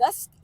10,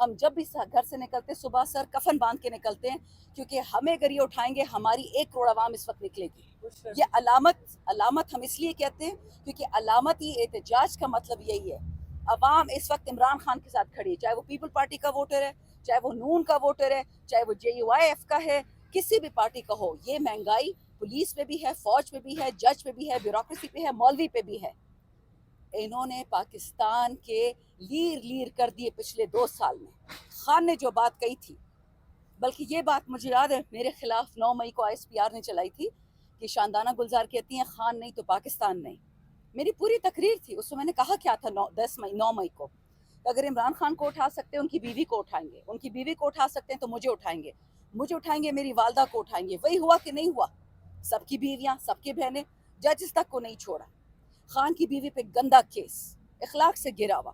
ہم جب بھی گھر سے نکلتے صبح سر کفن باندھ کے نکلتے ہیں، کیونکہ ہمیں اگر یہ اٹھائیں گے ہماری 1 کروڑ عوام اس وقت نکلے گی. یہ علامت ہم اس لیے کہتے ہیں کیونکہ علامتی احتجاج کا مطلب یہی ہے. عوام اس وقت عمران خان کے ساتھ کھڑی ہے، چاہے وہ پیپل پارٹی کا ووٹر ہے، چاہے وہ نون کا ووٹر ہے، چاہے وہ JUIF کا ہے، کسی بھی پارٹی کا ہو. یہ مہنگائی پولیس پہ بھی ہے، فوج پہ بھی ہے، جج پہ بھی ہے، بیوروکریسی پہ ہے، مولوی پہ بھی ہے. انہوں نے پاکستان کے لیر لیر کر دیے پچھلے 2 سال میں. خان نے جو بات کہی تھی، بلکہ یہ بات مجھے یاد ہے میرے خلاف 9 مئی کو ISPR نے چلائی تھی کہ شاندانہ گلزار کہتی ہیں خان نہیں تو پاکستان نہیں. میری پوری تقریر تھی، اس میں نے کہا کیا تھا 9 مئی کو، اگر عمران خان کو اٹھا سکتے ہیں ان کی بیوی کو اٹھائیں گے، ان کی بیوی کو اٹھا سکتے ہیں تو مجھے اٹھائیں گے، میری والدہ کو اٹھائیں گے. وہی ہوا کہ نہیں ہوا؟ سب کی بیویاں، سب کی بہنیں، ججز تک کو نہیں چھوڑا. خان کی بیوی پہ گندا کیس، اخلاق سے گرا ہوا.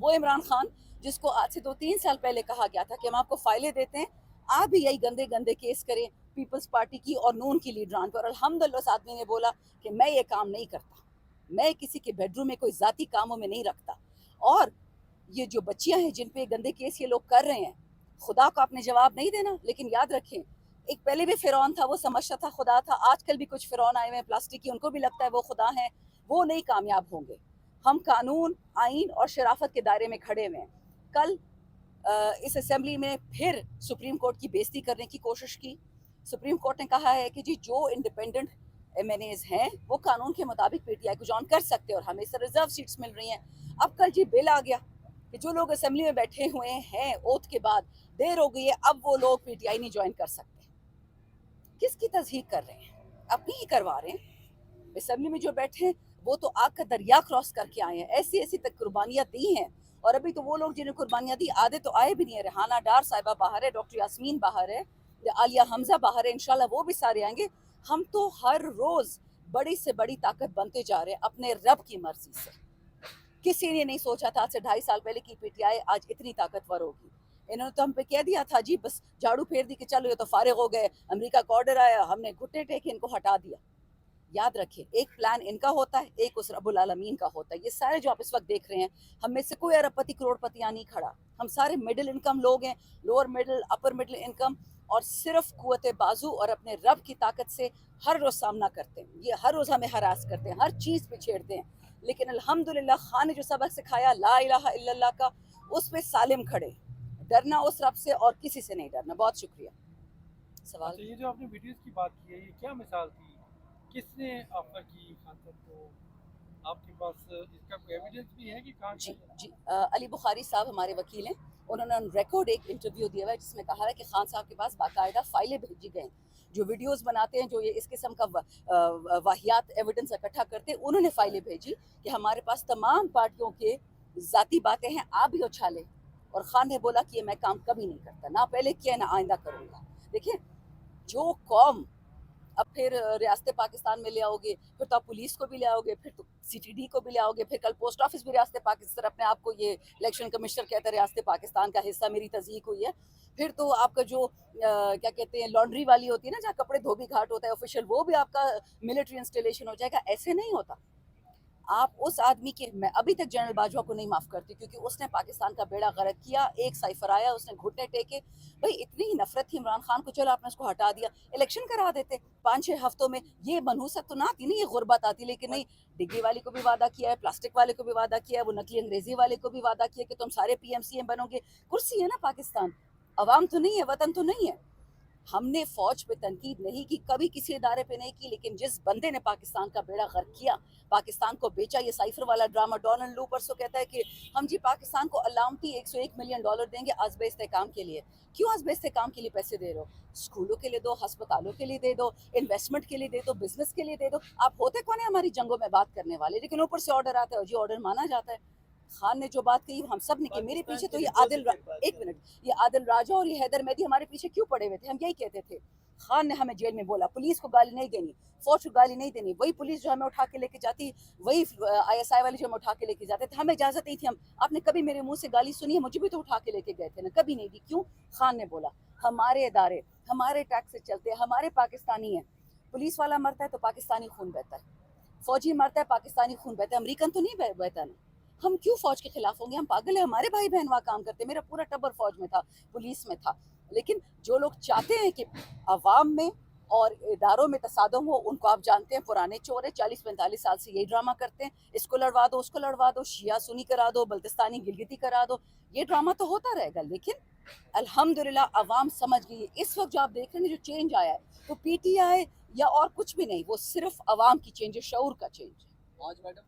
وہ عمران خان جس کو آج سے 2-3 سال پہلے کہا گیا تھا کہ ہم آپ کو فائلیں دیتے ہیں، آپ بھی یہی گندے گندے کیس کریں پیپلز پارٹی کی اور نون کی لیڈران پر. اور الحمدللہ اس آدمی نے بولا کہ میں یہ کام نہیں کرتا، میں کسی کے بیڈ روم میں کوئی ذاتی کاموں میں نہیں رکھتا. اور یہ جو بچیاں ہیں جن پہ گندے کیس یہ لوگ کر رہے ہیں، خدا کو آپ نے جواب نہیں دینا. لیکن یاد رکھیں، ایک پہلے بھی فرعون تھا، وہ سمجھتا تھا خدا تھا. آج کل بھی کچھ فرعون آئے ہوئے ہیں پلاسٹک کی، ان کو بھی لگتا ہے وہ خدا ہیں، وہ نہیں کامیاب ہوں گے. ہم قانون، آئین اور شرافت کے دائرے میں کھڑے ہوئے ہیں. کل اس اسمبلی میں پھر سپریم کورٹ کی بےزتی کرنے کی کوشش کی. سپریم کورٹ نے کہا ہے کہ جی جو انڈیپینڈنٹ MNAs ہیں وہ قانون کے مطابق PTI کو جوائن کر سکتے ہیں اور ہمیں سے ریزرو سیٹس مل رہی ہیں. اب کل جی بل آ گیا کہ جو لوگ اسمبلی میں بیٹھے ہوئے ہیں اوتھ کے بعد، دیر ہو گئی ہے، اب وہ لوگ PTI نہیں جوائن کر سکتے. کس کی تصحیح کر رہے ہیں؟ اپنی ہی کروا رہے ہیں. اسمبلی میں جو بیٹھے ہیں وہ تو آگ کا دریا کراس کر کے آئے ہیں، ایسی ایسی تک قربانیاں دی ہیں. اور ابھی تو وہ لوگ جنہیں قربانیاں دی آدھے تو آئے بھی نہیں ہیں. ریحانہ ڈار صاحبہ باہر ہے، ڈاکٹر یاسمین باہر ہے، عالیہ حمزہ باہر ہے، انشاءاللہ وہ بھی سارے آئیں گے. ہم تو ہر روز بڑی سے بڑی طاقت بنتے جا رہے ہیں اپنے رب کی مرضی سے. کسی نے نہیں سوچا تھا آج سے 2.5 سال پہلے کی PTI آج اتنی طاقتور ہوگی. انہوں نے تو ہم پہ کہہ دیا تھا جی بس جھاڑو پھیر دی کہ چلو یہ تو فارغ ہو گئے، امریکہ کا آرڈر آیا، ہم نے گھٹنے ٹیکے ان کو ہٹا دیا. یاد رکھیں، ایک پلان ان کا ہوتا ہے، ایک اس رب العالمین کا ہوتا ہے. یہ سارے جو آپ اس وقت دیکھ رہے ہیں، ہم میں سے کوئی ارب پتی کروڑ پتی نہیں کھڑا. ہم سارے مڈل انکم لوگ ہیں، lower middle, upper middle income, اور صرف قوت بازو اور اپنے رب کی طاقت سے ہر روز سامنا کرتے ہیں. یہ ہر روز ہمیں ہراس کرتے ہیں، ہر چیز پہ چھیڑتے ہیں. لیکن الحمدللہ خان نے جو سبق سکھایا لا الہ الا اللہ کا، اس پہ سالم کھڑے. ڈرنا اس رب سے اور کسی سے نہیں ڈرنا. بہت شکریہ. سوال؟ یہ جو آپ نے ویڈیوز کی بات کی ہے، یہ کیا مثال تھی؟ کس نے آفر کی خان صاحب کو؟ آپ کے پاس اس کا کوئی ایویڈنس بھی ہے کہ کہاں جی کیا؟ جی علی بخاری صاحب ہمارے وکیل ہیں، انہوں نے ریکارڈ ایک انٹرویو دیا ہوا ہے جس میں کہا ہے کہ خان صاحب کے پاس باقاعدہ فائلیں بھیجی گئیں. جو ویڈیوز بناتے ہیں، جو یہ اس قسم کا واہیات ایویڈنس اکٹھا کرتے ہیں، انہوں نے فائلیں بھیجی کہ ہمارے پاس تمام پارٹیوں کے ذاتی باتیں ہیں، آپ بھی اچھالیں. اور خان نے بولا کہ یہ میں کام کبھی نہیں کرتا، نہ پہلے کیا نہ آئندہ کروں گا. دیکھیں، جو قوم اب پھر ریاست پاکستان میں لے آؤ گے، پھر تو آپ پولیس کو بھی لے آؤ گے، پھر تو CTD کو بھی لے آؤ گے، پھر کل پوسٹ آفس بھی ریاست پاکستان اپنے آپ کو یہ الیکشن کمشنر کہتا ہے ریاست پاکستان کا حصہ، میری تصدیق ہوئی ہے. پھر تو آپ کا جو کیا کہتے ہیں لانڈری والی ہوتی ہے نا جہاں کپڑے دھوبی گھاٹ ہوتا ہے آفیشیل، وہ بھی آپ کا ملٹری انسٹالیشن ہو جائے گا. ایسے نہیں ہوتا. آپ اس آدمی کے، میں ابھی تک جنرل باجوہ کو نہیں معاف کرتی کیونکہ اس نے پاکستان کا بیڑا غرق کیا. ایک سائفر آیا، اس نے گھٹنے ٹیکے. بھئی اتنی ہی نفرت تھی عمران خان کو، چلو آپ نے اس کو ہٹا دیا، الیکشن کرا دیتے 5-6 ہفتوں میں. یہ منحوست تو نہ آتی نا، یہ غربت آتی. لیکن نہیں، ڈگری والے کو بھی وعدہ کیا ہے، پلاسٹک والے کو بھی وعدہ کیا ہے، وہ نقلی انگریزی والے کو بھی وعدہ کیا کہ تم سارے PMCM بنو گے. کرسی ہے نا پاکستان، عوام تو نہیں ہے، وطن تو نہیں ہے. ہم نے فوج پہ تنقید نہیں کی، کبھی کسی ادارے پہ نہیں کی، لیکن جس بندے نے پاکستان کا بیڑا غرق کیا، پاکستان کو بیچا. یہ سائفر والا ڈرامہ ڈونلڈ لو پرسوں کہتا ہے کہ ہم جی پاکستان کو علامتی $101 ملین دیں گے ازب استحکام کے لیے. کیوں ازب استحکام کے لیے پیسے دے رہے ہو؟ اسکولوں کے لیے دو، ہسپتالوں کے لیے دے دو، انویسٹمنٹ کے لیے دے دو، بزنس کے لیے دے دو. آپ ہوتے کون ہیں ہماری جنگوں میں بات کرنے والے؟ لیکن اوپر سے آرڈر آتا ہے اور جی آرڈر مانا جاتا ہے. خان نے جو بات کہی ہم سب نے کی. میرے پیچھے تو یہ ایک منٹ، یہ عادل راجہ اور یہ حیدر مہدی ہمارے پیچھے کیوں پڑے ہوئے تھے؟ ہم یہی کہتے تھے خان نے ہمیں جیل میں بولا پولیس کو گالی نہیں دینی، فوج کو گالی نہیں دینی. وہی پولیس جو ہمیں اٹھا کے لے کے جاتی، وہی ISI والے جو ہمیں اٹھا کے لے کے جاتے تھے. ہمیں اجازت نہیں تھی. آپ نے کبھی میرے منہ سے گالی سنی ہے؟ مجھے بھی تو اٹھا کے لے کے گئے تھے نا، کبھی نہیں دی. کیوں؟ خان نے بولا ہمارے ادارے ہمارے ٹیکس سے چلتے ہیں، ہمارے پاکستانی ہیں. پولیس والا مرتا ہے تو پاکستانی خون بہتا ہے، فوجی مرتا ہے پاکستانی خون بہتا ہے، امریکن تو نہیں بہتا نا. ہم کیوں فوج کے خلاف ہوں گے؟ ہم پاگل ہیں؟ ہمارے بھائی بہن وہاں کام کرتے ہیں، میرا پورا ٹبر فوج میں تھا، پولیس میں تھا. لیکن جو لوگ چاہتے ہیں کہ عوام میں اور اداروں میں تصادم ہو، ان کو آپ جانتے ہیں پرانے چور ہیں، 40-45 سال سے یہی ڈرامہ کرتے ہیں، اس کو لڑوا دو، اس کو لڑوا دو، شیعہ سنی کرا دو، بلتستانی گلگتی کرا دو. یہ ڈرامہ تو ہوتا رہے گا، لیکن الحمدللہ عوام سمجھ گئی ہے. اس وقت جو آپ دیکھ رہے ہیں جو چینج آیا ہے وہ پی ٹی آئی یا اور کچھ بھی نہیں، وہ صرف عوام کی چینج ہے، شعور کا چینج ہے. آج میڈم